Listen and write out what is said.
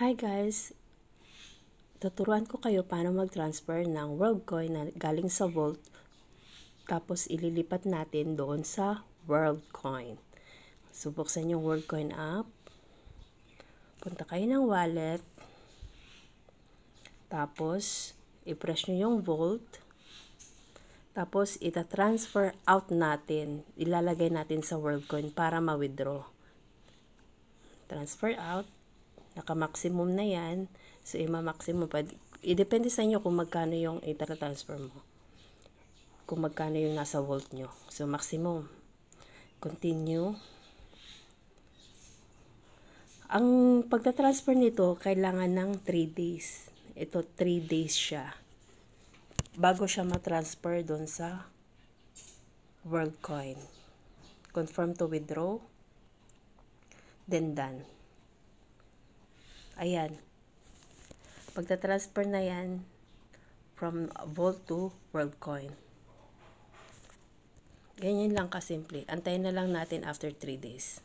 Hi guys! Tuturuan ko kayo paano mag-transfer ng WorldCoin na galing sa Vault tapos ililipat natin doon sa WorldCoin. So, buksan yung WorldCoin app. Punta kayo ng wallet. Tapos, i-press nyo yung Vault. Tapos, ita-transfer out natin. Ilalagay natin sa WorldCoin para ma-withdraw. Transfer out. Naka-maximum na yan. So, ima-maximum pa. I-depende sa inyo kung magkano yung ita-transfer mo. Kung magkano yung nasa vault nyo. So, maximum. Continue. Ang pagta-transfer nito, kailangan ng 3 days. Ito, 3 days siya. Bago siya ma-transfer doon sa WorldCoin. Confirm to withdraw. Then, done. Ayan. Pagta-transfer na yan from Vault to WorldCoin. Ganyan lang kasimple. Antayin na lang natin after 3 days.